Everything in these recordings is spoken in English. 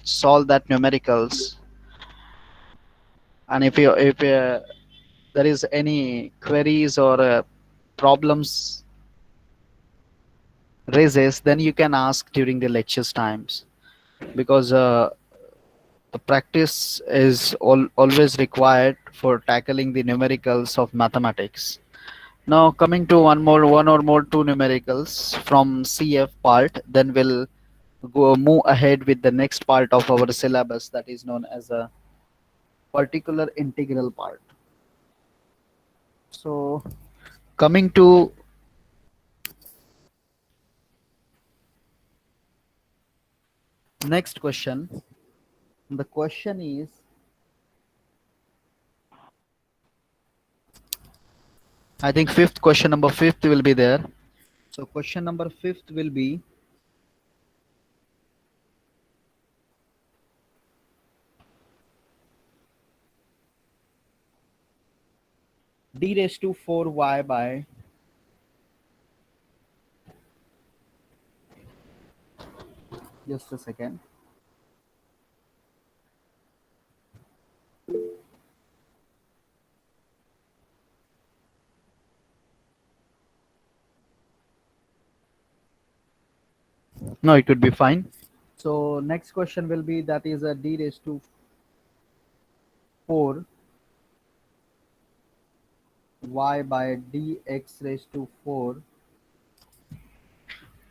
solve that numericals, and if there is any queries or problems raises, then you can ask during the lectures times, because the practice is always required for tackling the numericals of mathematics. Now coming to one or more two numericals from CF part, then we'll go move ahead with the next part of our syllabus, that is known as a particular integral part. So coming to next question, the question is, I think fifth question, number fifth will be there. So question number fifth will be, d raised to 4y by, just a second. No, it would be fine. So next question will be, that is a d raised to 4 y by dx raised to 4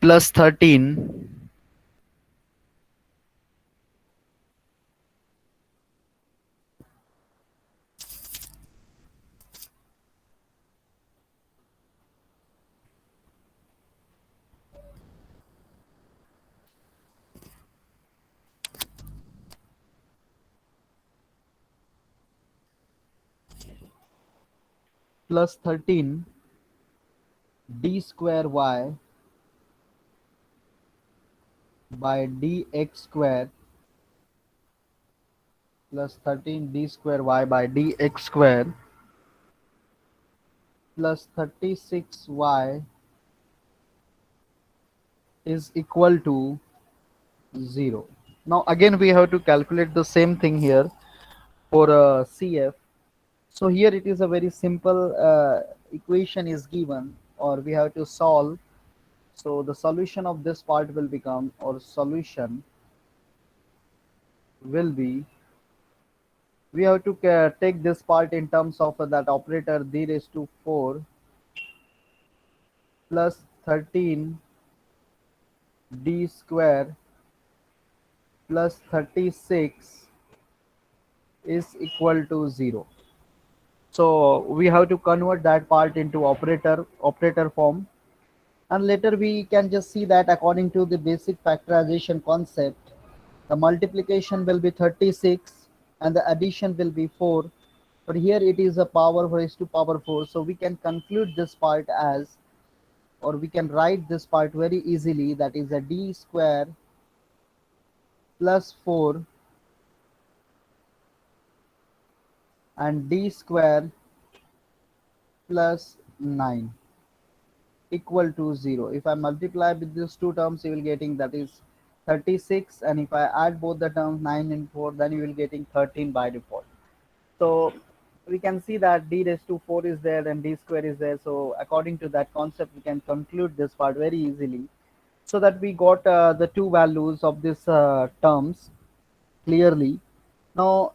plus 13 plus 13 d square y by dx square plus 13 d square y by dx square plus 36y is equal to 0. Now again we have to calculate the same thing here for CF. So here it is a very simple equation is given, or we have to solve. So the solution of this part will become, or solution will be, we have to take this part in terms of that operator d raised to 4 plus 13 d square plus 36 is equal to 0. So we have to convert that part into operator form, and later we can just see that according to the basic factorization concept, the multiplication will be 36 and the addition will be 4, but here it is a power raised to power 4. So we can conclude this part as, or we can write this part very easily, that is a d square plus 4 and d square plus 9 equal to 0. If I multiply with these two terms, you will getting that is 36, and if I add both the terms 9 and 4, then you will getting 13 by default. So we can see that d raised to 4 is there and d square is there. So according to that concept, we can conclude this part very easily, so that we got the two values of this terms clearly. Now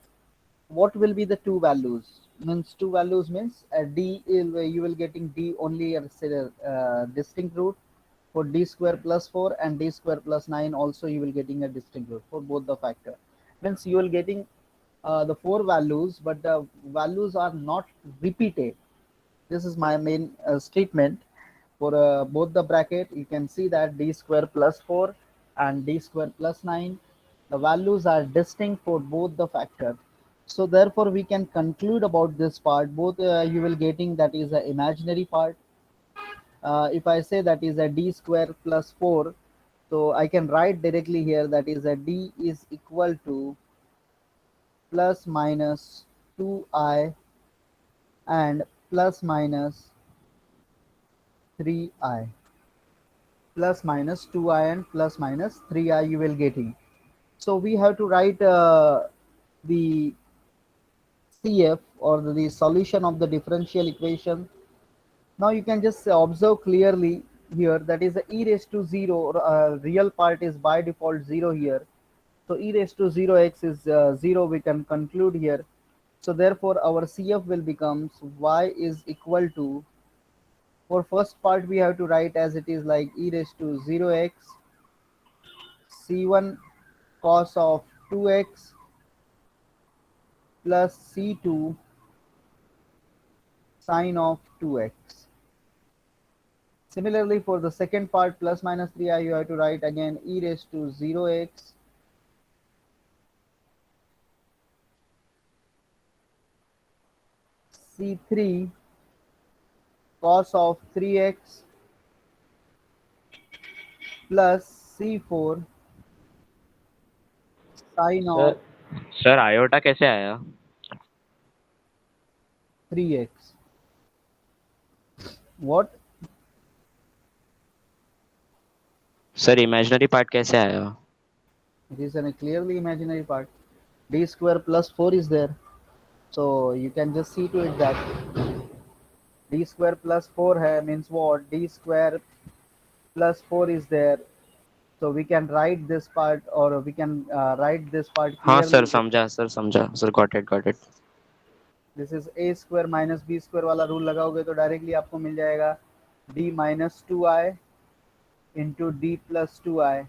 what will be the two values? Means two values means d you will getting d only as a distinct root for d square plus 4, and d square plus 9 also you will getting a distinct root for both the factor. Means you will getting the four values, but the values are not repeated. This is my main statement. For both the bracket, you can see that d square plus 4 and d square plus 9, the values are distinct for both the factor. So therefore we can conclude about this part, both you will getting that is a imaginary part. If I say that is a d square plus 4, so I can write directly here that is a d is equal to plus minus 2i and plus minus 3i, plus minus 2i and plus minus 3i you will getting. So we have to write the CF, or the solution of the differential equation. Now you can just observe clearly here, that is the e raised to 0, real part is by default 0 here. So e raised to 0x is 0, we can conclude here. So therefore our CF will becomes y is equal to, for first part we have to write as it is, like e raised to 0x c1 cos of 2x plus c2 sine of 2x. Similarly, for the second part, plus minus 3i, you have to write again e raised to 0x c3 cos of 3x plus c4 sine sir of sir iota कैसे आया? 3x. What? Sir imaginary part कैसे आया? It is a clearly imaginary part. D square plus 4 is there. So you can just see to it that d square plus 4 hai, means what? D square plus 4 is there. So we can write this part, or we can write this part हाँ clearly. Sir समझा sir, got it. This is A square minus B square वाला rule लगाओगे तो directly आपको मिल जाएगा D minus two I into D plus two I.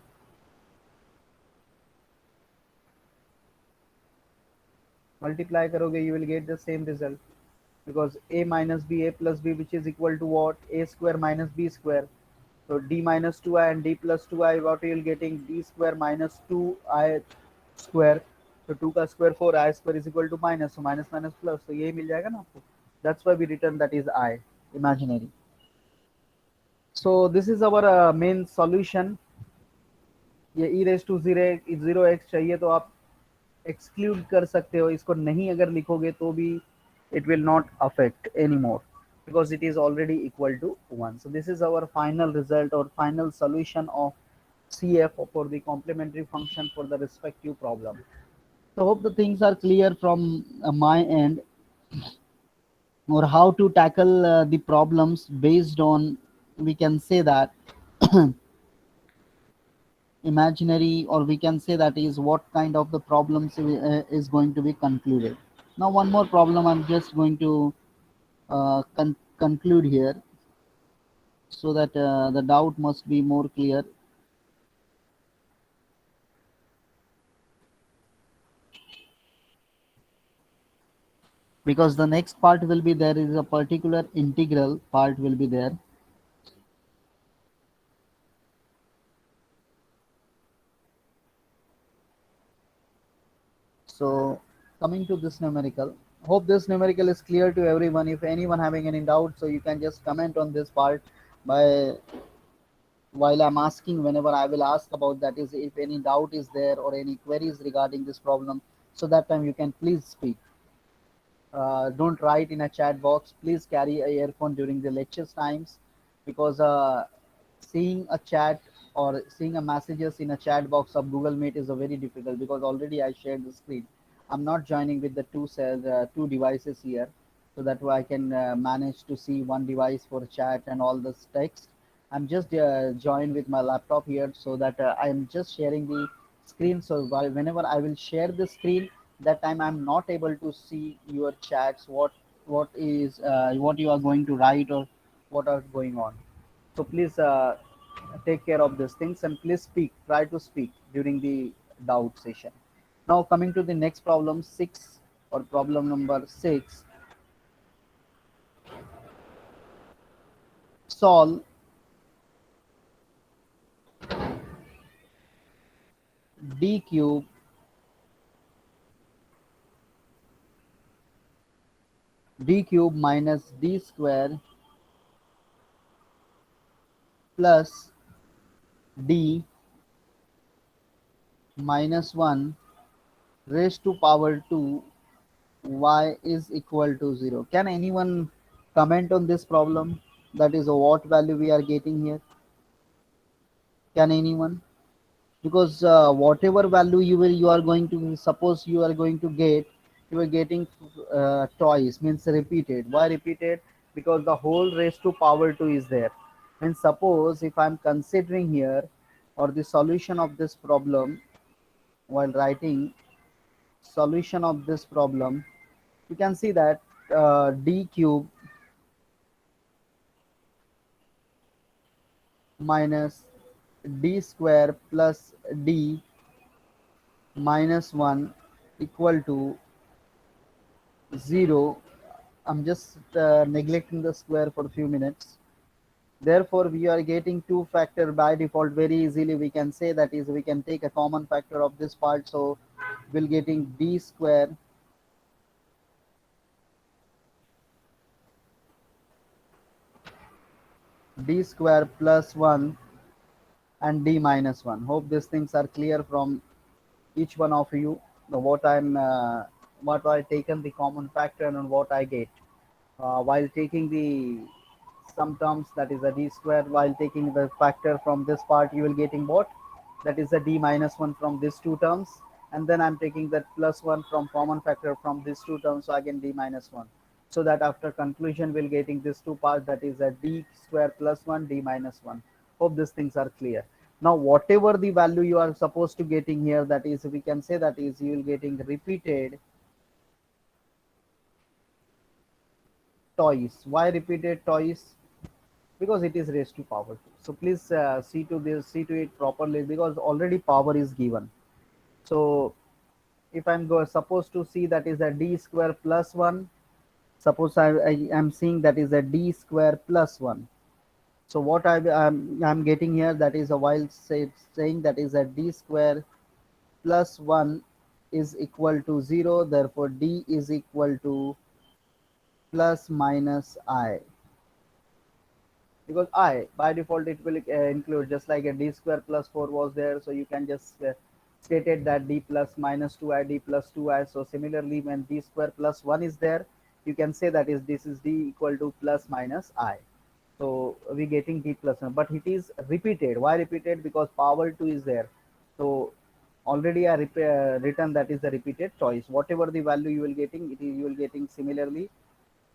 Multiply करोगे you will get the same result, because a minus b, a plus b, which is equal to what? A square minus b square. So d minus 2i and d plus 2i, what you will getting? D square minus 2i square. So 2 का square 4, I square is equal to minus, so minus minus plus, so यही मिल जाएगा ना आपको. That's why we return that is I, imaginary. So this is our main solution. ये e raised to 0x चाहिए तो आप exclude कर सकते हो इसको, नहीं अगर लिखोगे तो भी it will not affect anymore, because it is already equal to 1. So this is our final result or final solution of CF for the complementary function for the respective problem. So hope the things are clear from my end, or how to tackle the problems based on, we can say that, imaginary, or we can say that is what kind of the problems is going to be concluded. Now one more problem I'm just going to conclude here, so that the doubt must be more clear. Because the next part will be, there is a particular integral part will be there. So coming to this numerical, hope this numerical is clear to everyone. If anyone having any doubt, so you can just comment on this part by, while I'm asking, whenever I will ask about that, is if any doubt is there or any queries regarding this problem, so that time you can please speak. Don't write in a chat box. Please carry a earphone during the lectures times, because seeing a chat or seeing a messages in a chat box of Google Meet is a very difficult, because already I shared the screen. I'm not joining with the two devices here, so that way I can manage to see one device for chat and all this text. I'm just joined with my laptop here, so that I'm just sharing the screen. So whenever I will share the screen, that time I'm not able to see your chats, what is what you are going to write, or what are going on. So please take care of these things, and please speak, try to speak during the doubt session. Now coming to the next problem 6, or problem number 6. Solve d cube minus d square plus d minus 1 raised to power 2 y is equal to 0. Can anyone comment on this problem? That is what value we are getting here. Can anyone? because whatever value you are going to, suppose you are going to get, you are getting twice, means repeated. Why repeated? Because the whole raised to power 2 is there. And suppose if I'm considering here, or the solution of this problem, while writing solution of this problem, you can see that d cube minus d square plus d minus 1 equal to 0. I'm just neglecting the square for a few minutes. Therefore, we are getting two factor by default very easily. We can say that is, we can take a common factor of this part. So we'll getting d square plus 1 and d minus 1. Hope these things are clear from each one of you. What what I taken the common factor and what I get. While taking the some terms, that is a d square, while taking the factor from this part, you will getting what, that is a d minus 1 from these two terms. And then I'm taking that plus 1 from common factor from these two terms, so again d minus 1. So that after conclusion we'll getting these two parts, that is a d square plus 1 d minus 1. Hope these things are clear. Now whatever the value you are supposed to getting here, that is, we can say that is, you will getting repeated twice. Why repeated twice? Because it is raised to power 2. So please see to it properly, because already power is given. So if I'm supposed to see that is a d square plus 1, suppose I am seeing that is a d square plus 1. So what I'm getting here, that is a, while saying that is a d square plus 1 is equal to 0, therefore d is equal to plus minus I. Because I by default it will include, just like a d square plus 4 was there, so you can just stated that d plus minus 2i, d plus 2i. So similarly, when d square plus 1 is there, you can say that is, this is d equal to plus minus I. So we getting d plus 1, but it is repeated. Why repeated? Because power 2 is there. So already I written that is the repeated choice. Whatever the value you will getting, it is, you will getting similarly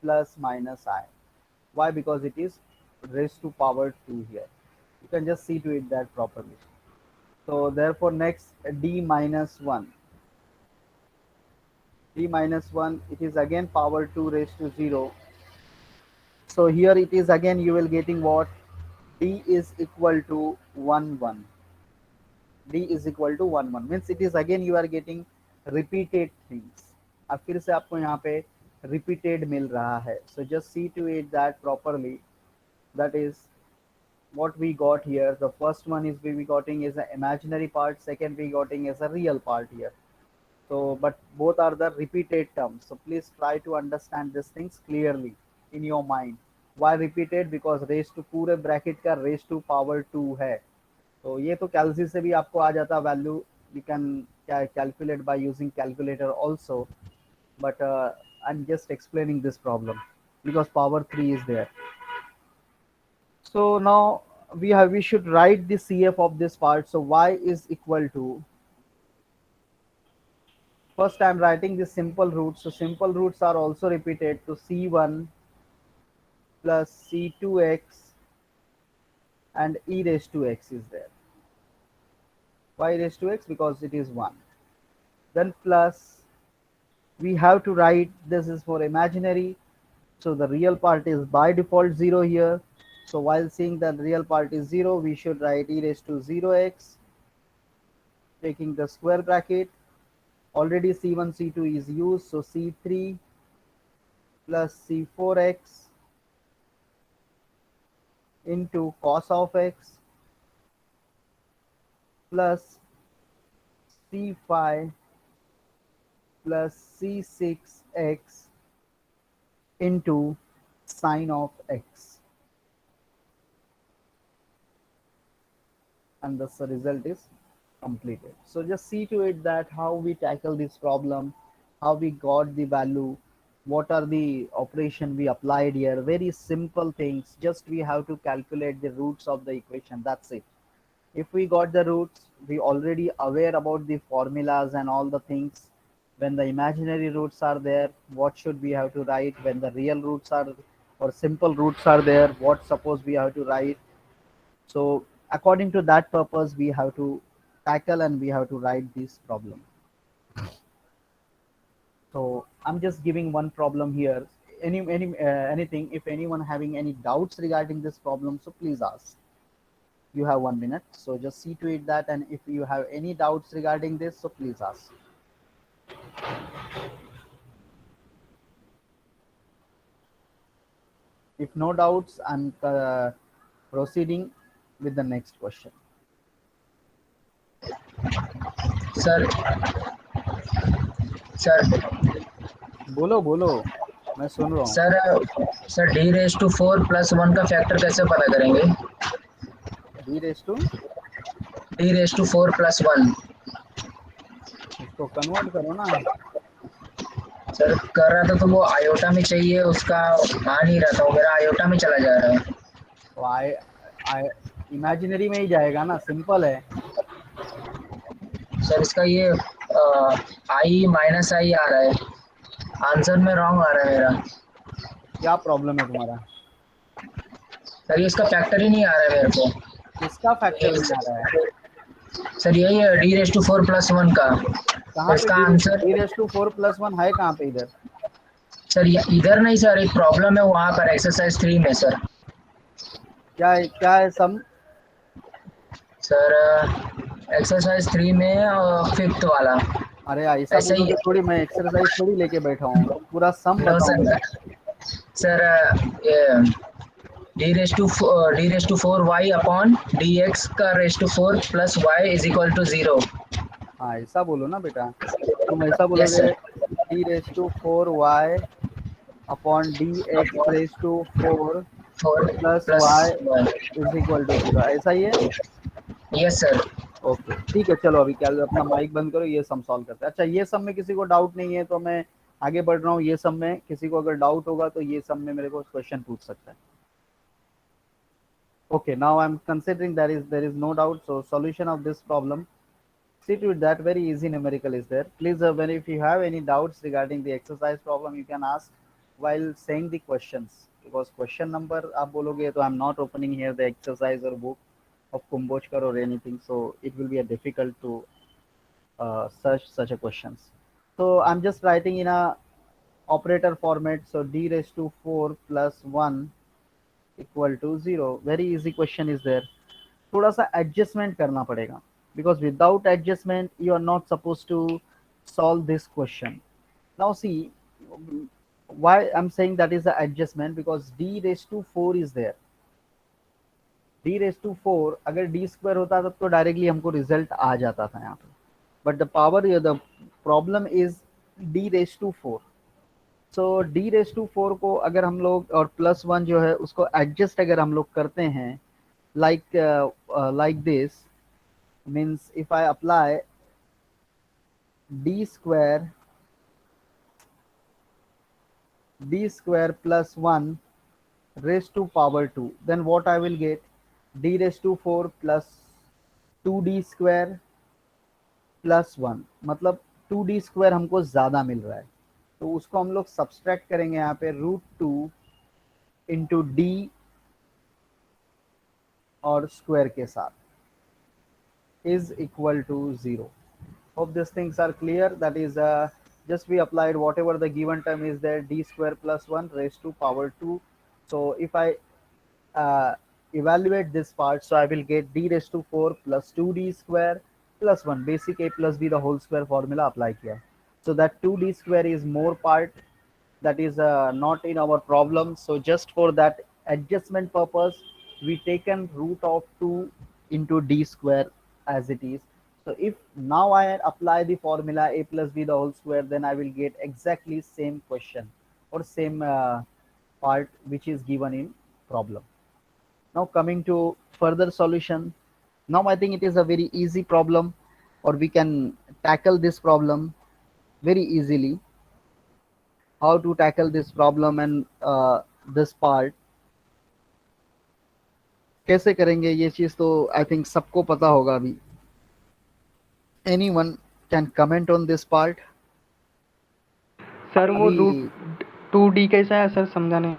plus minus I. Why? Because it is raised to power 2 here. You can just see to it that properly. So therefore next d minus 1. D minus 1, it is again power 2 raised to 0. So here it is again, you will getting what, d is equal to 1 1. D is equal to 1 1 means it is again you are getting repeated things. अब फिर से आपको यहाँ पे repeated मिल रहा है. So just see to it that properly. That is what we got here. The first one is we getting is an imaginary part, second we getting is a real part here. So but both are the repeated terms, so please try to understand these things clearly in your mind. Why repeated? Because raise to पूरे bracket का raise to power 2 है. तो ये तो कैलसी से भी आपको आ जाता value. You can calculate by using calculator also, but I'm just explaining this problem because power 3 is there. So now we should write the CF of this part. So y is equal to, first I'm writing the simple roots. So simple roots are also repeated. So c1 plus c2x and e raised to x is there. Why raised to x? Because it is 1. Then plus, we have to write, this is for imaginary. So the real part is by default 0 here. So while seeing that real part is 0, we should write e raised to 0x, taking the square bracket. Already c1 c2 is used, so c3 plus c4x into cos of x plus c5 plus c6x into sine of x, and thus the result is completed. So just see to it that how we tackle this problem, how we got the value, what are the operation we applied here. Very simple things, just we have to calculate the roots of the equation, that's it. If we got the roots, we already aware about the formulas and all the things. When the imaginary roots are there, what should we have to write? When the real roots are or simple roots are there, what suppose we have to write? So according to that purpose, we have to tackle and we have to write this problem. So I'm just giving one problem here. Anything, if anyone having any doubts regarding this problem, so please ask. You have 1 minute, so just see to it that, and if you have any doubts regarding this, so please ask. If no doubts, I'm proceeding with the next question. Sir sir बोलो बोलो, मैं सुन रहा हूँ। Sir sir D raise to 4 + 1 का factor कैसे पता करेंगे? D raise to, D raise to 4 + 1। इसको कन्वर्ट करो ना। सर कर रहा था तो वो आयोटा में चाहिए, उसका आ नहीं रहा था, वो मेरा आयोटा में चला जा रहा है। तो आई इमेजिनरी में ही जाएगा ना, सिंपल है। सर इसका ये आई माइनस आई आ रहा है, आंसर में रॉन्ग आ रहा है मेरा। क्या प्रॉब्लम है तुम्हारा? सर ये इसका फैक्टर ही नहीं आ रहा है मेरे को। किसका फैक्टर ये नहीं आ रहा है? सर यही है डी रेस टू 4 + 1 का, कहाँ और पे इसका D answer D raise to 4 + 1 है? कहाँ पे इधर? सर इधर नहीं सर, एक प्रॉब्लम है वहाँ पर एक्सरसाइज 3 में सर। क्या है सम? सर एक्सरसाइज 3 में 5th वाला। अरे ऐसा ऐसा ही बोलोगे थोड़ी, मैं एक्सरसाइज थोड़ी लेके बैठा हूँ, पूरा सम नो बताऊंगा। Sir. Sir D raise to 4 y/dx का रेस टू 4 + y = 0। हाँ ऐसा बोलो ना बेटा, तुम ऐसा यस बोलोगे, sir. d⁴y/dx⁴ 4 plus Y + 1। Is equal to 0, ऐसा ही है। Yes sir. ओके ठीक है, चलो अभी क्या, अपना माइक बंद करो, ये सम सॉल्व करते हैं। अच्छा, ये सम में किसी को डाउट नहीं है तो मैं आगे बढ़ रहा हूँ। ये सम में किसी को अगर डाउट होगा तो ये सम में मेरे को क्वेश्चन पूछ सकता है। Okay, now I'm considering there is no doubt. So solution of this problem, see to it that very easy numerical is there. Please, when if you have any doubts regarding the exercise problem, you can ask while saying the questions. Because question number आप बोलोगे तो I'm not opening here the exercise or book of Kumbhochkar or anything, so it will be a difficult to search such a questions. So I'm just writing in a operator format. So d raised to 4 plus 1 equal to zero. Very easy question is there. थोड़ा सा adjustment करना पड़ेगा, because without adjustment you are not suppose to solve this question. Now see, why I'm saying that is the adjustment, because d raised to 4 is there. d raised to 4 अगर d square होता तब तो directly हमको result आ जाता था यहाँ पे, but the power, the problem is d raised to 4. So D raise to 4 को अगर हम लोग और प्लस 1 जो है उसको एडजस्ट अगर हम लोग करते हैं, like this, means if I apply d square plus 1 raised to power 2, then what I will get? d raised to 4 plus 2d square plus 1, मतलब 2d square हमको ज़्यादा मिल रहा है, तो उसको हम लोग सब्सट्रैक्ट करेंगे यहाँ पे √2 इंटू डी और स्क्वायर के साथ is equal to 0. Hope these things are clear. That is, just we applied whatever the given term is there, d square plus 1 raised to power 2. So if I uh, evaluate this part, so I will get d raised to 4 plus 2d square plus 1, basic a plus b the whole square formula apply here. So that 2d square is more part, that is not in our problem. So just for that adjustment purpose, we taken root of 2 into d square as it is. So if now I apply the formula a plus b the whole square, then I will get exactly same question or same part which is given in problem. Now coming to further solution. Now I think it is a very easy problem, or we can tackle this problem very easily. How to tackle this problem and this part. कैसे करेंगे ये चीज तो I think सबको पता होगा अभी. Anyone can comment on this part. Sir वो अभी रूट 2D कैसा है सर, समझा नहीं.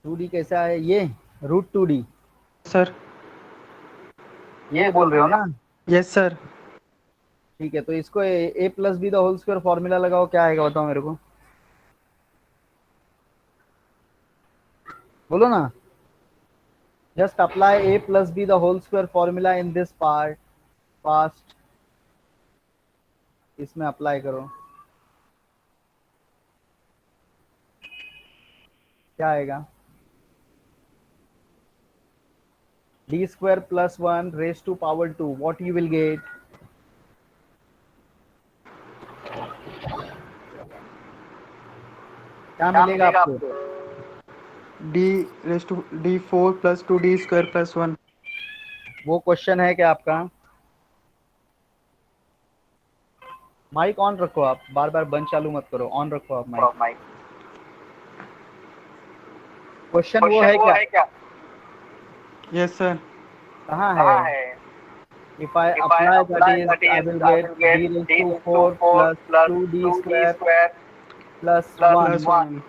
2D कैसा है ये? रूट 2D सर ये बोल रहे हो ना? Yes sir. ठीक है, तो इसको A plus B the whole square formula लगाओ, क्या आएगा बताओ मेरे को. बोलो ना. Just apply A plus B the whole square formula in this part. Fast इसमें अप्लाई करो. क्या आएगा? D square plus 1 raise to power 2. What you will get? क्या मिलेगा आपको? D4 + 2D² + 1. वो क्वेश्चन है क्या आपका? माइक ऑन रखो, आप बार बार बंद चालू मत करो, ऑन रखो आप माइक. क्वेश्चन वो है क्या? Yes sir. कहाँ है? If I apply that is, I will get d raised to 4 plus 2d square plus 1. +1.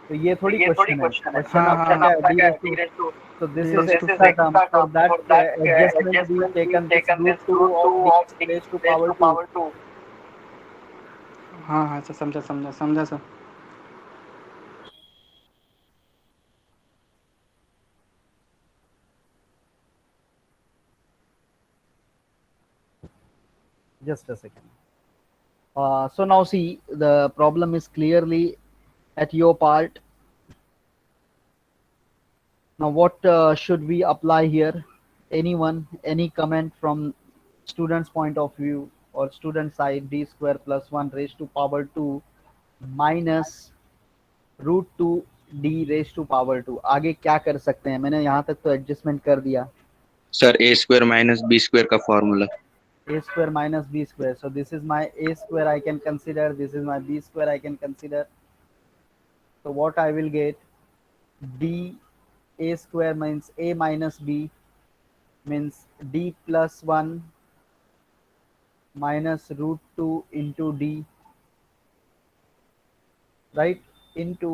तो ये थोड़ी क्वेश्चन है. क्वेश्चन हाँ, आपका हाँ. क्या है? d raised to. So this is D raised to extra term. For that adjustment we taken this root 2 of d raised to power 2. हाँ हाँ सर, समझा sir. Just a second. So now see, the problem is clearly at your part. Now what should we apply here? Anyone, any comment from student's point of view or student side? D square plus 1 raised to power 2 minus root 2 D raise to power 2. आगे क्या कर सकते हैं? मैंने यहाँ तक तो adjustment कर दिया. सर a² - b² का formula. a square minus b square. So this is my a square I can consider. This is my b square I can consider. So what I will get? d a square means a minus b means d plus 1 minus root 2 into d, right, into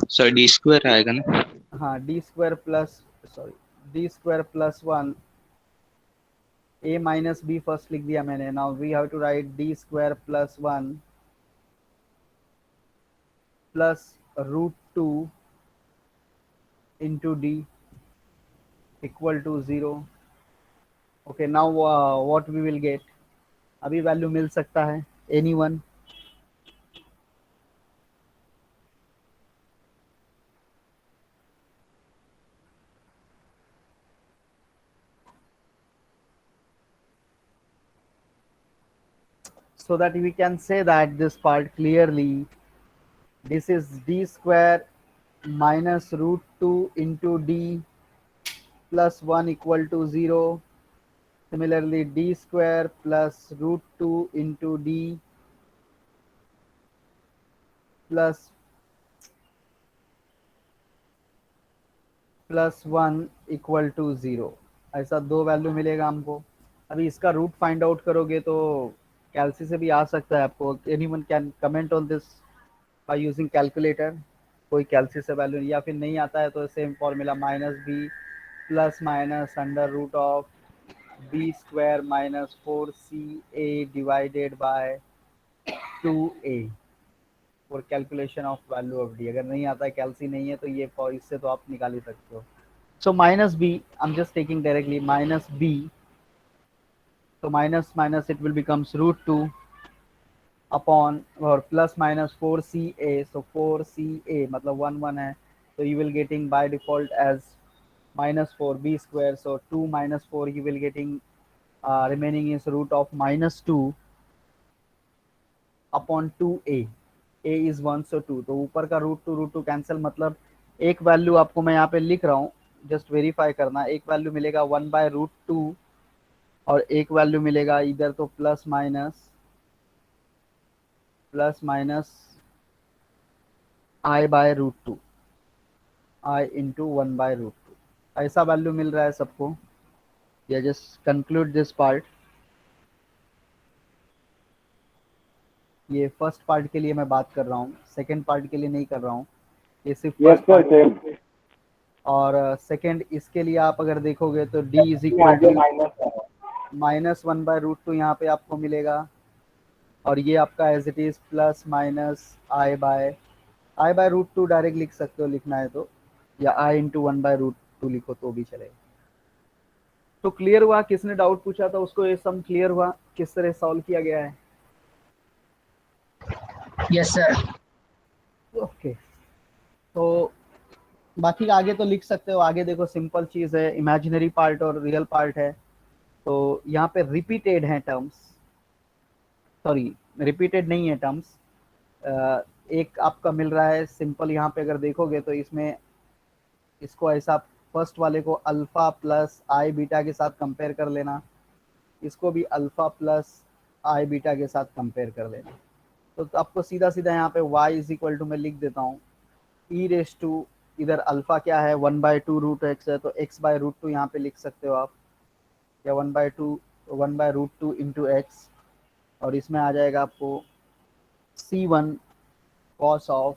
sir d² आएगा ना. हाँ d square plus, sorry, d square plus 1 a minus b first लिख दिया मैंने. Now we have to write d square plus 1 plus root 2 into d equal to 0. Okay, now what we will get? अभी value मिल सकता है. Anyone? So that we can say that this part clearly, this is d square minus root 2 into d plus 1 equal to 0. Similarly, d square plus root 2 into d plus 1 equal to 0. ऐसा दो value मिलेगा हमको. अभी इसका root find out करोगे तो कैलसी से भी आ सकता है आपको. Anyone can comment on this by using calculator. कोई कैलसी से वैल्यू, या फिर नहीं आता है तो same formula minus b plus minus under root of b square minus 4ca divided by 2a for calculation of value of d. अगर नहीं आता है, कैलसी नहीं है, तो ये इससे तो आप निकाल ही सकते हो. So minus B, I am just taking directly minus B. तो minus minus it will becomes root 2 upon और plus minus 4ca. So 4ca मतलब 1 1 है, तो you will getting by default as minus 4b square. So 2 minus 4 you will getting remaining is root of minus 2 upon 2a. a is 1 so 2. तो ऊपर का root two cancel, मतलब एक value आपको मैं यहाँ पे लिख रहा हूँ, जस्ट वेरीफाई करना. एक वैल्यू मिलेगा 1 बाय रूट 2 और एक वैल्यू मिलेगा इधर तो plus minus I by root 2. I into 1/√2। ऐसा वैल्यू मिल रहा है सबको? या जस्ट कंक्लूड दिस पार्ट। ये फर्स्ट पार्ट के लिए मैं बात कर रहा हूँ, सेकेंड पार्ट के लिए नहीं कर रहा हूँ, ये सिर्फ Yes, first sir, part. same. और सेकेंड इसके लिए आप अगर देखोगे तो d इज ये इक्वल आगे टू माइनस है. -1/√2 यहाँ पे आपको मिलेगा, और ये आपका as it is plus minus I/√2 direct लिख सकते हो लिखना है तो, या I इंटू 1/√2 लिखो तो भी चलेगा। तो क्लियर हुआ? किसने डाउट पूछा था उसको ये सम क्लियर हुआ किस तरह सॉल्व किया गया है? Yes sir. ओके, तो बाकी आगे तो लिख सकते हो। आगे देखो सिंपल चीज है, इमेजिनरी पार्ट और रियल पार्ट है। तो यहाँ पे रिपीटेड है टर्म्स, सॉरी रिपीटेड नहीं है टर्म्स। एक आपका मिल रहा है सिंपल, यहाँ पे अगर देखोगे तो इसमें इसको ऐसा फर्स्ट वाले को अल्फा प्लस आई बीटा के साथ कंपेयर कर लेना, इसको भी अल्फा प्लस आई बीटा के साथ कंपेयर कर लेना। तो आपको सीधा सीधा यहाँ पे y इज इक्वल टू मैं लिख देता हूँ ई रेस टू, इधर अल्फा क्या है 1/2√x है तो x/√2 यहाँ पे लिख सकते हो आप, या 1/2 इंटू एक्स, और इसमें आ जाएगा आपको C1 कॉस ऑफ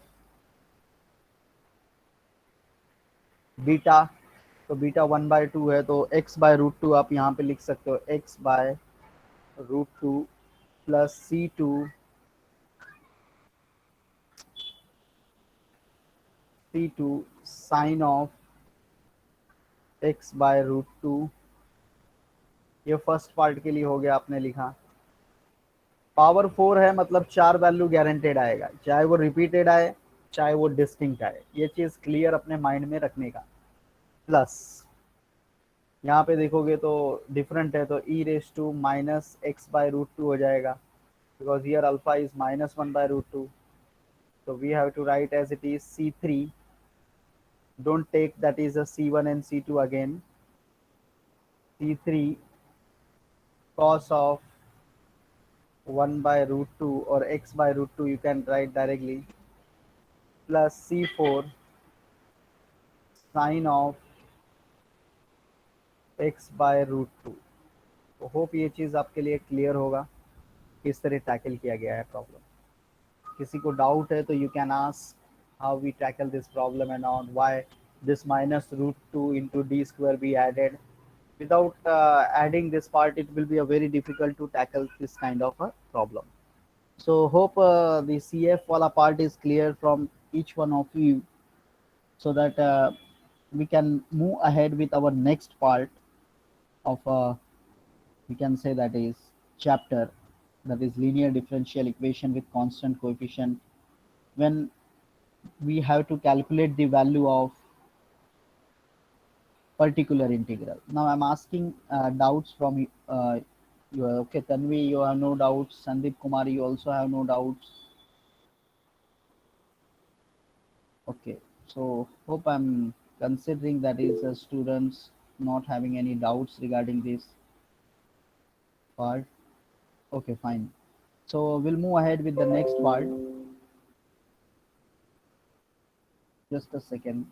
बीटा। तो बीटा 1/2 है तो x/√2 आप यहाँ पे लिख सकते हो x/√2 plus C2 sign of x/√2। ये फर्स्ट पार्ट के लिए हो गया, आपने लिखा। पावर 4 है मतलब 4 वैल्यू गारंटेड आएगा, चाहे वो रिपीटेड आए चाहे वो डिस्टिंक्ट आए, ये चीज क्लियर अपने माइंड में रखने का। प्लस यहाँ पे देखोगे तो डिफरेंट है तो ई रेस टू माइनस x/√2 हो जाएगा, because here alpha is -1/√2। so we have to write as it is C3, don't take that is a C1 and C2 again, C3 cos of 1/√2 or x/√2 you can write directly, plus C4 sin of x/√2। तो hope ये चीज़ आपके लिए clear होगा किस तरह tackle किया गया है प्रॉब्लम। किसी को डाउट है तो you can ask how we tackle this problem and on why this -√2 into d square be added. Without adding this part it will be a very difficult to tackle this kind of a problem. So hope the CF wala part is clear from each one of you, so that we can move ahead with our next part of we can say that is chapter, that is linear differential equation with constant coefficient, when we have to calculate the value of particular integral. Now I'm asking doubts from you. Okay, Tanvi, you have no doubts. Sandeep Kumar, you also have no doubts. Okay, so hope I'm considering that is students not having any doubts regarding this part. Okay, fine. So we'll move ahead with the next part. Just a second.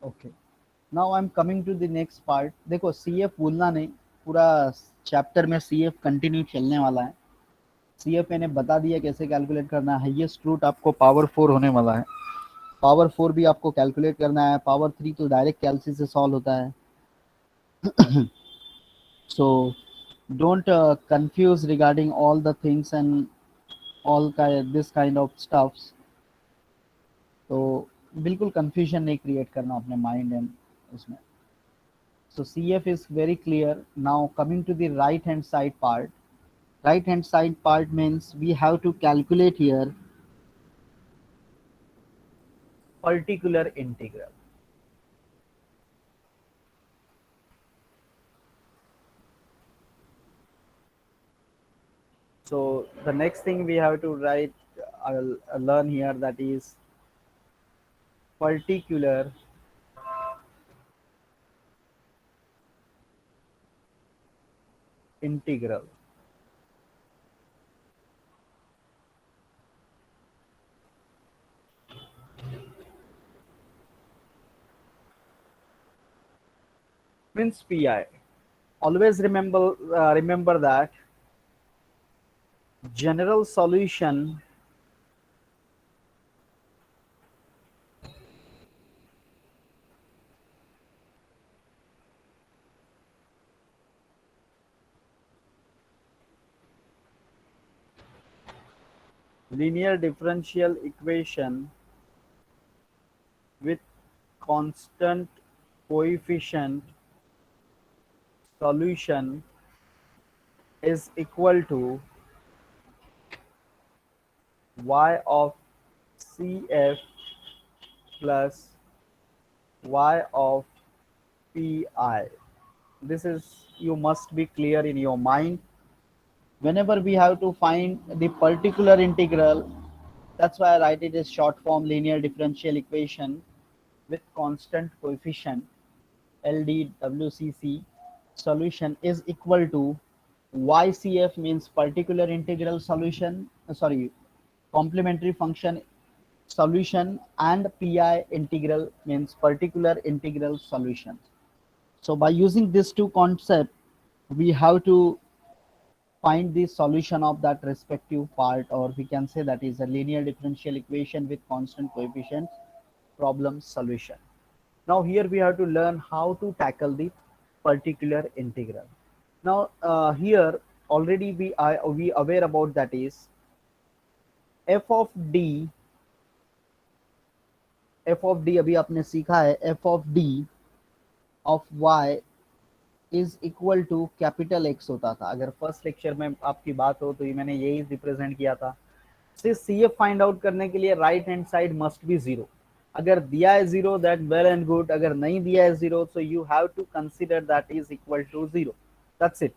Okay, now I am coming to the next part. देखो CF भूलना नहीं, पूरा chapter में CF continue चलने वाला है। CF मैंने बता दिया कैसे कैलकुलेट करना है। हाईएस्ट रूट आपको पावर 4 होने वाला है, पावर 4 भी आपको कैलकुलेट करना है, पावर 3 तो डायरेक्ट कैलसी से सॉल्व होता है। so don't confuse regarding all the things and all this kind of stuffs। तो बिल्कुल कंफ्यूजन नहीं क्रिएट करना अपने माइंड एंड उसमें। so CF is very clear। now coming to the right hand side part, right hand side part means we have to calculate here particular integral। So the next thing we have to write, learn here, that is particular integral. Means pi. Always remember that general solution linear differential equation with constant coefficient solution is equal to y of CF plus y of pi. This is, you must be clear in your mind. Whenever we have to find the particular integral, that's why I write it as short form linear differential equation with constant coefficient LDWCC solution is equal to YCF, means particular integral solution, complementary function solution, and PI integral, means particular integral solution. So by using these two concepts, we have to find the solution of that respective part, or we can say that is a linear differential equation with constant coefficient problem solution. Now here we have to learn how to tackle the particular integral. Now here already we aware about, that is f of d अभी आपने सीखा है, f of d of y is equal to capital X होता था. अगर first lecture में आपकी बात हो तो ये मैंने यही रिप्रेजेंट किया था. सी एफ फाइंड आउट करने के लिए right hand side must be zero. अगर दिया है zero that well and good, अगर नहीं दिया है zero so you have to consider that is equal to zero. That's it.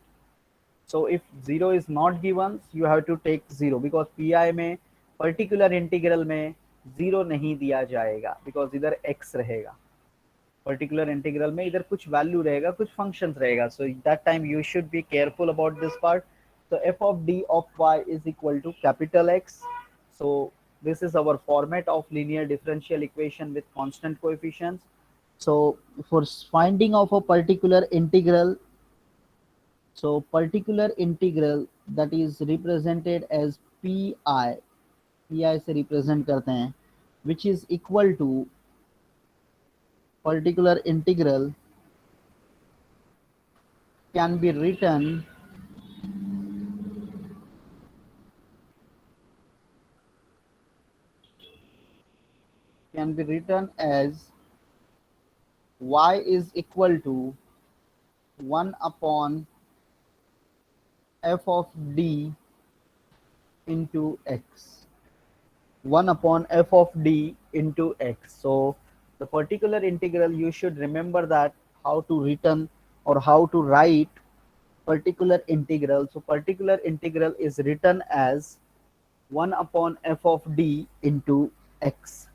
So if zero is not given, you have to take zero, because pi में particular integral में zero नहीं दिया जाएगा, because इधर x रहेगा. Particular integral में इधर कुछ वैल्यू रहेगा, कुछ फंक्शंस रहेगा. So that time you should be careful about this part. So f of d of y is equal to capital X. So this is our format of linear differential equation with constant coefficients. So for finding of a particular integral, so particular integral that is represented as pi से represent करते हैं, which is equal to particular integral can be written as y is equal to 1 upon f of d into x. 1 upon f of d into x. So the particular integral, you should remember that how to written or how to write particular integral. So particular integral is written as 1 upon f of d into x.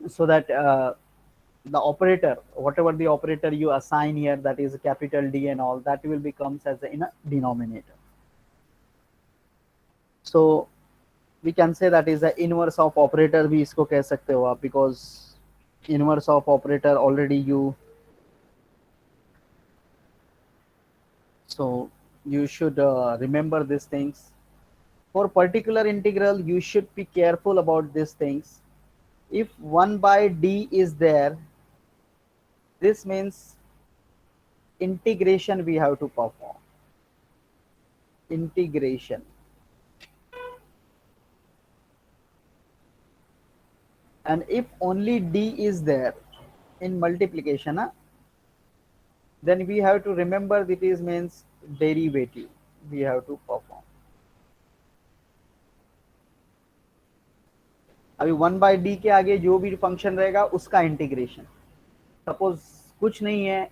So that the operator, whatever the operator you assign here, that is capital D and all, that will becomes as in a denominator. So we can say that is the inverse of operator भी इसको कह सकते हो आप, because inverse of operator already you, so you should remember these things. For particular integral, you should be careful about these things. If 1 by d is there, this means integration we have to perform. Integration. And if only d is there in multiplication, then we have to remember that is means derivative we have to perform. अभी 1 by d के आगे जो भी function रहेगा उसका integration. Suppose कुछ नहीं है,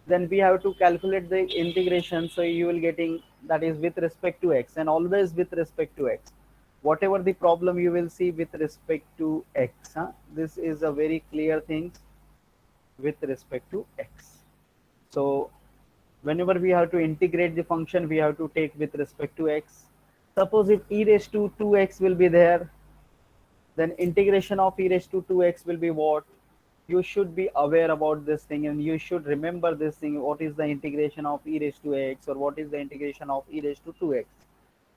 then we have to calculate the integration, so you will getting that is with respect to x, and always with respect to x. Whatever the problem you will see with respect to x, this is a very clear thing with respect to x. So whenever we have to integrate the function, we have to take with respect to x. Suppose if e raised to 2x will be there, then integration of e raised to 2x will be what? You should be aware about this thing, and you should remember this thing. What is the integration of e raised to x, or what is the integration of e raised to 2x,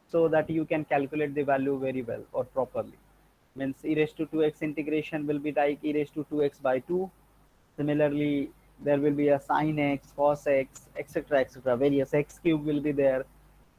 so that you can calculate the value very well or properly. Means e raised to 2x integration will be like e raised to 2x by 2. Similarly, there will be a sine x, cos x, etc., etc. Various x cube will be there.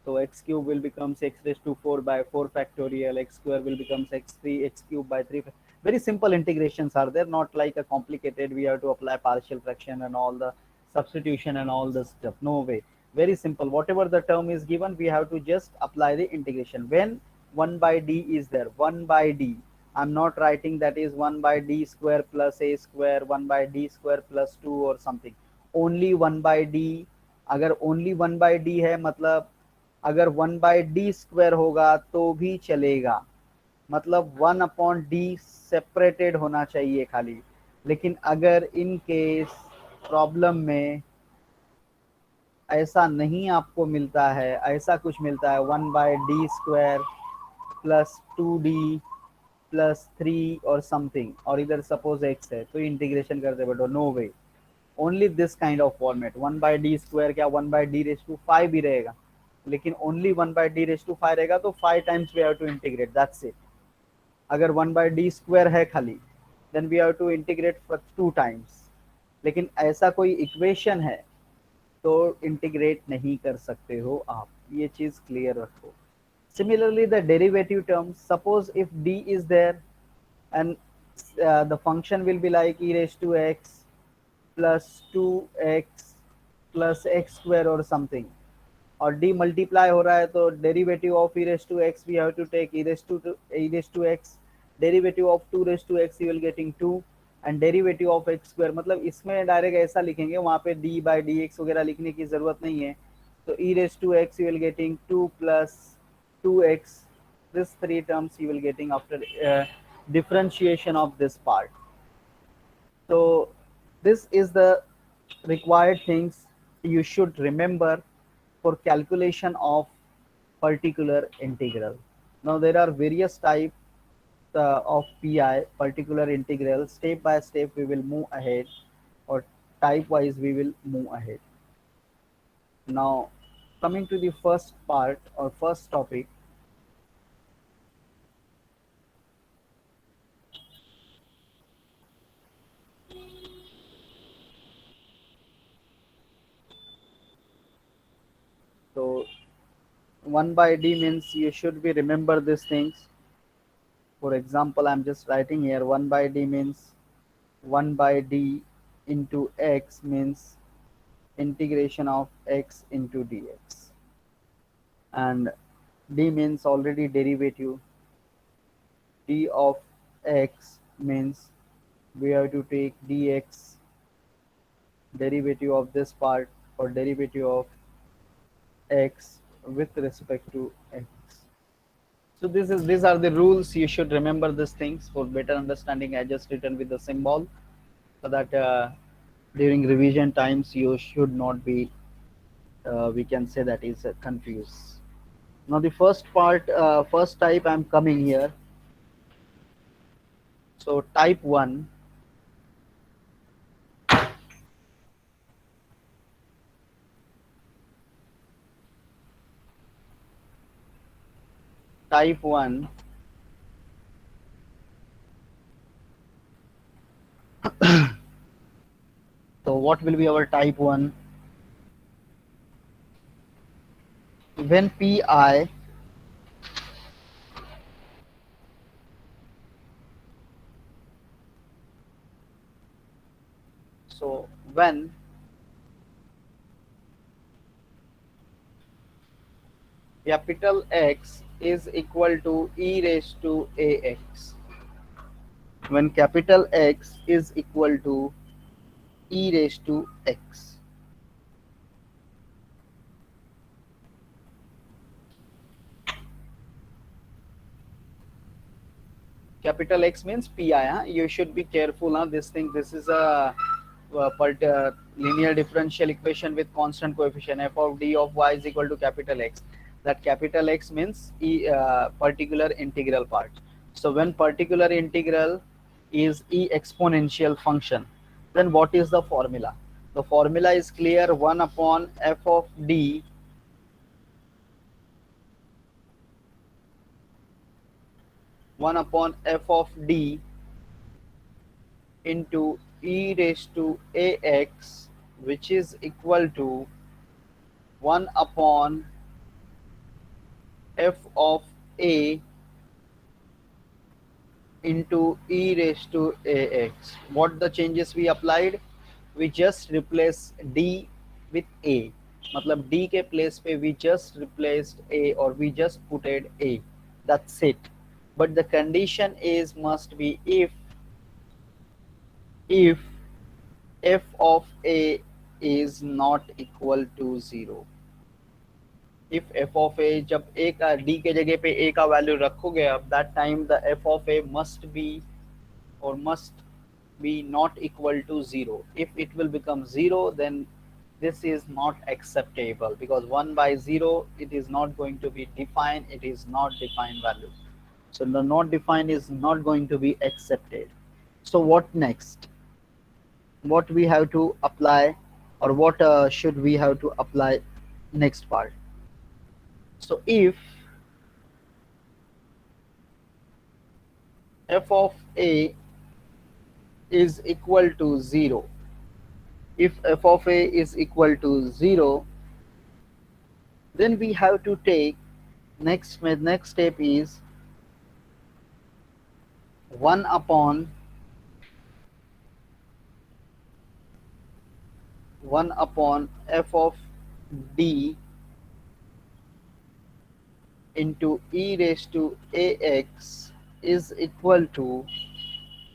So x cube will becomes x raised to 4 by 4 factorial, x square will becomes x3, x cube by 3. Very simple integrations are there, not like a complicated, we have to apply partial fraction and all the substitution and all the stuff. No way. Very simple. Whatever the term is given, we have to just apply the integration. When 1 by d is there, 1 by d, I'm not writing that is 1 by d square plus a square, 1 by d square plus 2 or something. Only 1 by d. अगर only 1 by d है, मतलब अगर 1 by d square होगा तो भी चलेगा, मतलब 1 upon D separated होना चाहिए खाली. लेकिन अगर इन केस प्रॉब्लम में ऐसा नहीं आपको मिलता है, ऐसा कुछ मिलता है 1 by d square plus 2d plus 3 और समथिंग, और इधर सपोज x है, तो इंटीग्रेशन करते बैठो. No way. Only this kind of format. 1 by d square क्या 1 बाई डी रेज टू 5 भी रहेगा, लेकिन only 1 by d raise to 5 रहेगा, तो 5 times we have to integrate, that's it. अगर 1 बाई डी स्क्वायर है खाली, then we have to integrate for 2 times. लेकिन ऐसा कोई इक्वेशन है तो इंटीग्रेट नहीं कर सकते हो आप, ये चीज क्लियर रखो. Similarly, the derivative terms, suppose if d is there and the function will be like e raised to x plus 2x plus x square or something, और d multiply हो रहा है तो derivative of e raised to x we have to take e raised to x, derivative of 2 raised to x you will getting 2, and derivative of x square. मतलब इसमें direct ऐसा लिखेंगे, वहाँ पे d by dx वगैरह लिखने की जरूरत नहीं है. तो e raised to x you will getting 2 plus 2x. This 3 terms you will getting after differentiation of this part. So this is the required things you should remember for calculation of particular integral. Now there are various types of PI, particular integral. Step by step we will move ahead, or type wise we will move ahead. Now coming to the first part or first topic, so 1 by d means you should be remember these things. For example, I'm just writing here 1 by d means 1 by d into x means integration of x into dx, and d means already derivative. D of x means we have to take dx, derivative of this part, or derivative of x with respect to x. So these are the rules. You should remember these things for better understanding. I just written with the symbol so that during revision times you should not be we can say that is confused. Now the first part, first type I'm coming here. So type 1, type 1 so what will be our type 1? When pi so when capital X is equal to e raised to ax, when capital X is equal to e raised to x, Capital X means pi. Huh? You should be careful. Huh? This thing. This is a linear differential equation with constant coefficient. F of d of y is equal to capital X. That capital X means particular integral part. So when particular integral is e exponential function, then what is the formula? The formula is clear: 1 upon f of d into e raised to ax, which is equal to 1 upon f of a into e raised to ax. What the changes we applied? We just replace d with a. मतलब d के place पे we just replaced a, or we just put a. That's it. But the condition is must be if f of a is not equal to 0. If f of a, जब a का d के जगह पे a का value रखोगे अब, that time the f of a must be not equal to 0. If it will become 0, then this is not acceptable, because 1 by 0, it is not going to be defined, it is not defined value. So the not defined is not going to be accepted. So what next? What we have to apply, or what should we have to apply next part? So if f of a is equal to 0, if f of a is equal to 0, then we have to take next step is 1 upon f of d into e raised to ax is equal to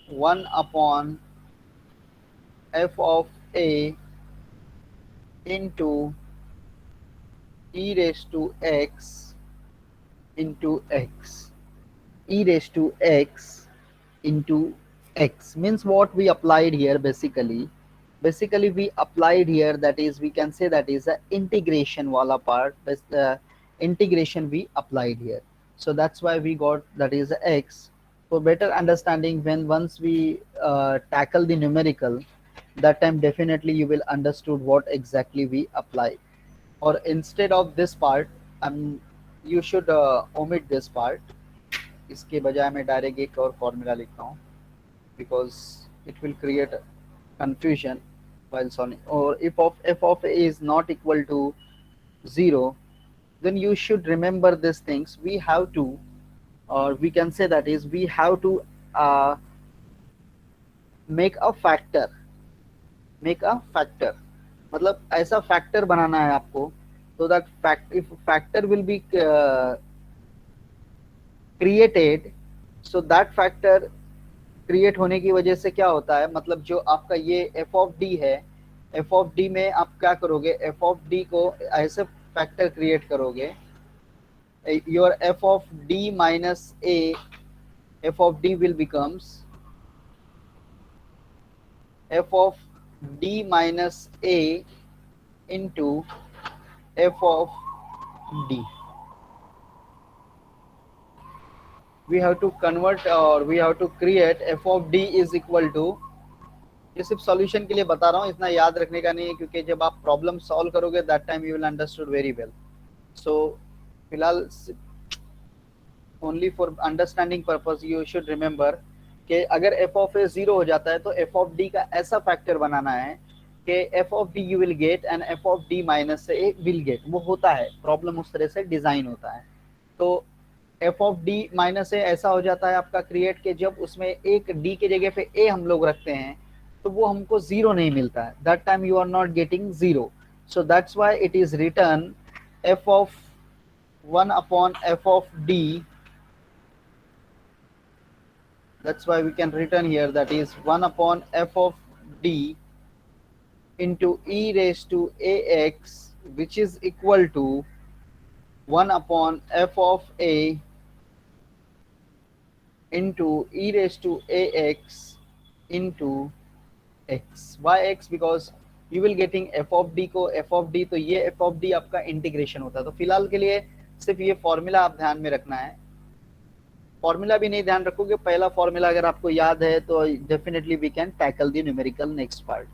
1 upon f of a into e raised to x into x. E raised to x into x means what we applied here basically we applied here, that is, we can say that is a integration wala part, but the integration we applied here. So that's why we got that is a x. For better understanding, once we tackle the numerical, that time definitely you will understood what exactly we apply. Or instead of this part, you should omit this part. इसके बजाय मैं direct एक और formula लिखता हूँ, because it will create confusion while solving. Or if f of a is not equal to 0, then you should remember these things. We have to, or we can say that is, we have to make a factor. मतलब ऐसा factor बनाना है आपको, so that if factor will be created, so that factor create होने की वजह से क्या होता है, मतलब जो आपका ये f of d है, f of d में आप क्या करोगे, f of d को ऐसे फैक्टर क्रिएट करोगे, your f of d minus a, f of d will becomes f of d minus a into f of d. We have to convert, or we have to create f of d is equal to, ये सिर्फ solution के लिए बता रहा हूँ, इतना याद रखने का नहीं है, क्योंकि जब आप प्रॉब्लम सॉल्व करोगे that time you will understood very well. So फिलहाल only for understanding purpose you should remember कि अगर f of a 0 हो जाता है तो f of d का ऐसा फैक्टर बनाना है कि f of d you will get and f of d minus a will get. वो होता है, प्रॉब्लम उस तरह से डिजाइन होता है. तो f of d minus a ऐसा हो जाता है आपका क्रिएट के जब उसमें एक d के जगह पे a हम लोग रखते हैं तो वो हमको 0 नहीं मिलता है. That time you are not getting 0. So that's why it is return f of 1 upon f of d. That's why we can return here, that is 1 upon f of d into e raised to ax, which is equal to 1 upon f of a into e raised to ax into x. Why x? Because you will getting f of d को f of d, तो ये f of d आपका integration होता है. तो फिलहाल के लिए सिर्फ ये फॉर्मूला आप ध्यान में रखना है. फॉर्मूला भी नहीं ध्यान रखोगे, पहला फॉर्मूला अगर आपको याद है तो definitely we can tackle the numerical next part,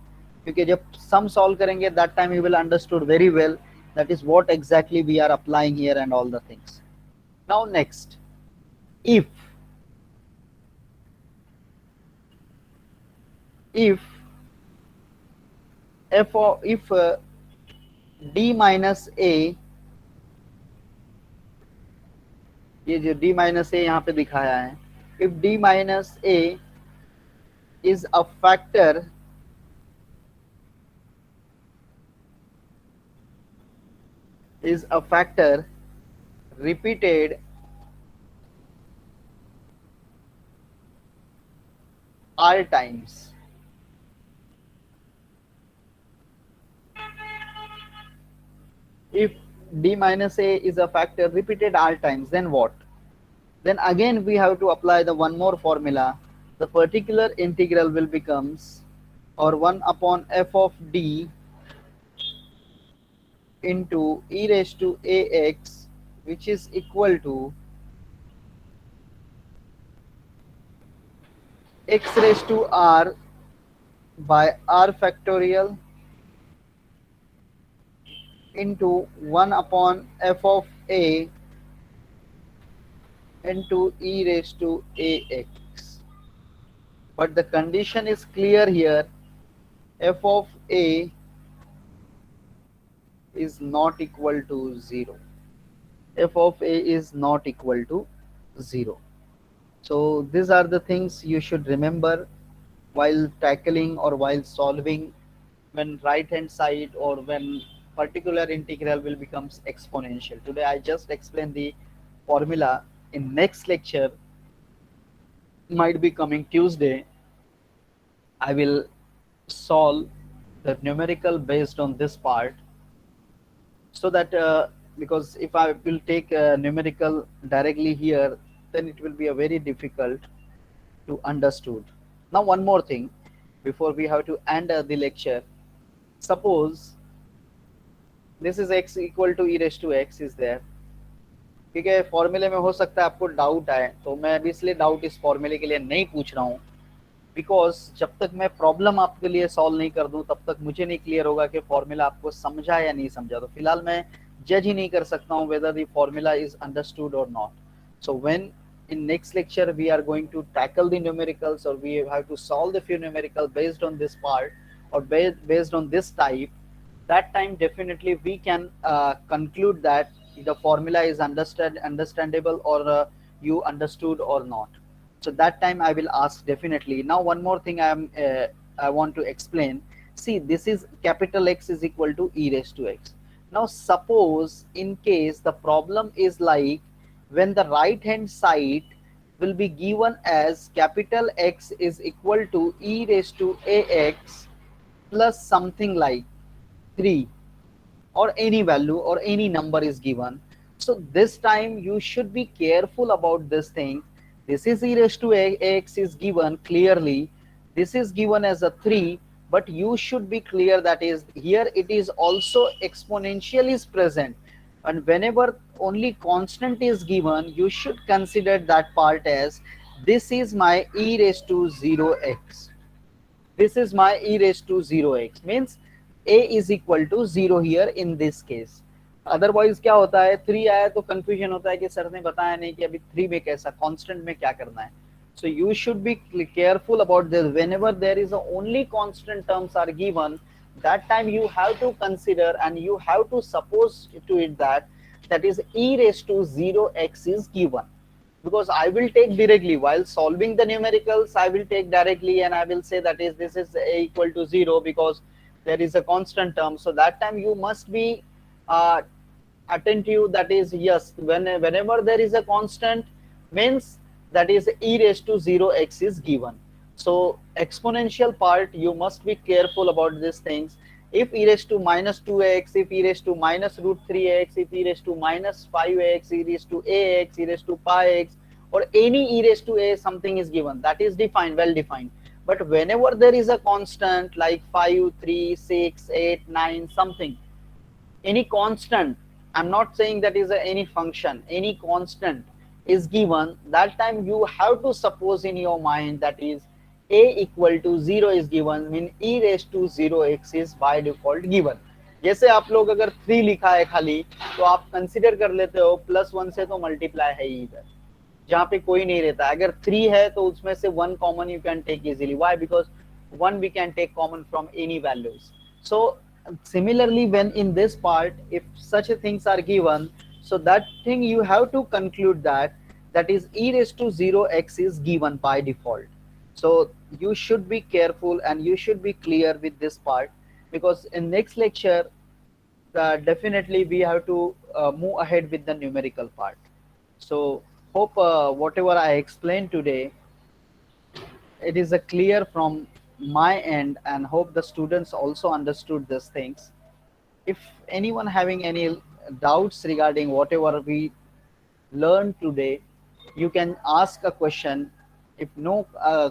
क्योंकि जब सम सॉल्व करेंगे that time you will understood very well that is what exactly we are applying here and all the things. Now next, if d minus a, ये जो d minus a यहाँ पे दिखाया है, if d minus a is a factor repeated r times, if d minus a is a factor repeated r times, then what? Then again we have to apply the one more formula. The particular integral will becomes or 1 upon f of d into e raised to ax, which is equal to x raised to r by r factorial into 1 upon f of a into e raised to ax. But the condition is clear here, f of a is not equal to 0. F of a is not equal to 0. So these are the things you should remember while tackling or while solving when right hand side or when particular integral will becomes exponential. Today I just explained the formula. In next lecture, might be coming Tuesday, I will solve the numerical based on this part, so that because if I will take numerical directly here, then it will be a very difficult to understood. Now one more thing before we have to end the lecture. Suppose this is x equal to e raised to x is there. ठीक है, फॉर्मूले में हो सकता है आपको doubt आए, तो मैं अभी इसलिए डाउट इस फॉर्मूले के लिए नहीं पूछ रहा हूँ, बिकॉज जब तक मैं प्रॉब्लम आपके लिए सॉल्व नहीं कर दूं तब तक मुझे नहीं क्लियर होगा कि फॉर्मूला आपको समझा या नहीं समझा. तो फिलहाल मैं जज ही नहीं कर सकता हूँ whether the formula is understood or not. So when in next lecture we are going to tackle the numericals, or we have to solve the few numerical based on this part or based on this type, that time definitely we can conclude that the formula is understandable or you understood or not. So that time I will ask definitely. Now one more thing I want to explain. See, this is capital X is equal to e raised to x. Now suppose in case the problem is like when the right hand side will be given as capital X is equal to e raised to ax plus something like 3 or any value or any number is given. So this time you should be careful about this thing. This is e raised to ax is given clearly, this is given as a 3, but you should be clear that is here it is also exponential is present, and whenever only constant is given you should consider that part as this is my e raised to 0x. This is my e raised to 0x means a is equal to 0 here in this case. Otherwise क्या होता है, 3 आया तो confusion होता है कि sir ने बताया नहीं कि अभी 3 में कैसा कांस्टेंट में क्या करना है. So you should be careful about this. Whenever there is a only constant terms are given, that time you have to consider and you have to suppose to it that is e raised to 0x is given. Because I will take directly while solving the numericals, I will take directly and I will say that is this is a equal to 0 because there is a constant term. So that time you must be attentive, that is yes, whenever there is a constant means that is e raised to 0x is given. So exponential part you must be careful about these things. If e raised to minus 2x, if e raised to minus root 3x, if e raised to minus 5x, e raised to ax, e raised to pi x, or any e raised to a something is given, that is defined, well defined. But whenever there is a constant like 5, 3, 6, 8, 9, something, any constant, I'm not saying that is any function, any constant is given, that time you have to suppose in your mind that is a equal to 0 is given, mean e raised to 0x is by default given. जैसे आप लोग अगर 3 लिखा है खाली, तो आप consider कर लेते हो +1 से तो मल्टीप्लाई है ही इधर, जहाँ पे कोई नहीं रहता। अगर 3 है तो उसमें से 1 common you can take easily, why, because 1 we can take common from any values. So similarly, when in this part, if such things are given, so that thing you have to conclude that that is e raised to 0x is given by default. So you should be careful and you should be clear with this part, because in next lecture definitely we have to move ahead with the numerical part. So hope whatever I explained today, it is a clear from my end, and hope the students also understood these things. If anyone having any doubts regarding whatever we learned today, you can ask a question. If no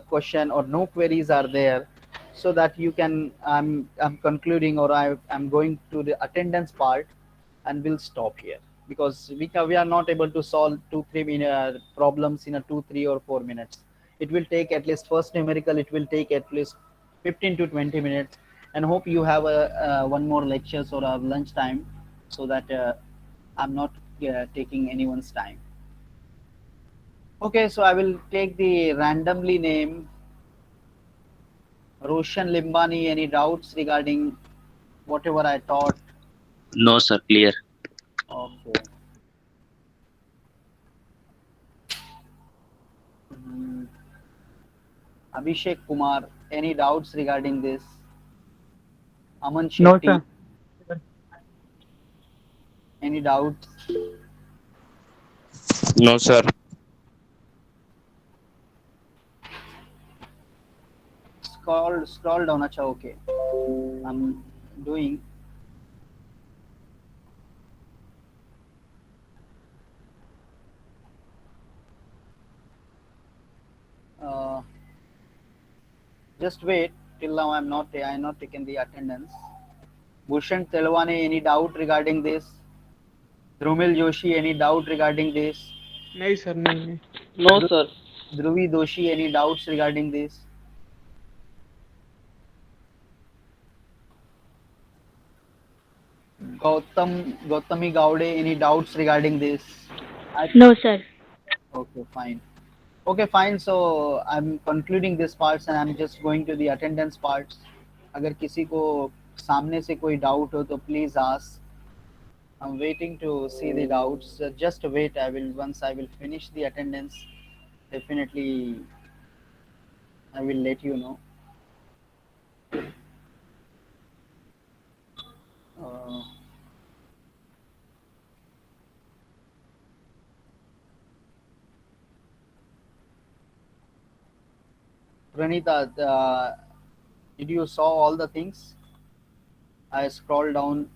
question or no queries are there, so that you can, I'm concluding, or I'm going to the attendance part, and we'll stop here, because we are not able to solve 2 3 problems in a 2 3 or 4 minutes. It will take at least first numerical, it will take at least 15 to 20 minutes. And hope you have a one more lectures or a lunch time, so that I'm not taking anyone's time. Okay, so I will take the randomly name Roshan Limbani. Any doubts regarding whatever I taught? No, sir. Clear. Okay. Hmm. Abhishek Kumar, any doubts regarding this? Aman No, Shetty, sir. any doubts? No, sir. Scroll down. Acha, okay. I'm doing. Uh, just wait till now. I'm not taken the attendance. Bhushan Telwane, any doubt regarding this? Dhrumil Joshi, any doubt regarding this? नहीं sir नहीं No, sir. Dhruvi Doshi, any doubts regarding this? Gautami Gaude, any doubts regarding this? No, sir. Okay, fine. Okay, fine. So I'm concluding this parts and I'm just going to the attendance parts. अगर किसी को सामने से कोई doubt हो तो please ask. I'm waiting to see the doubts. Just wait. Once I will finish the attendance, definitely I will let you know. Uh, Pranita, did you saw all the things? I scroll down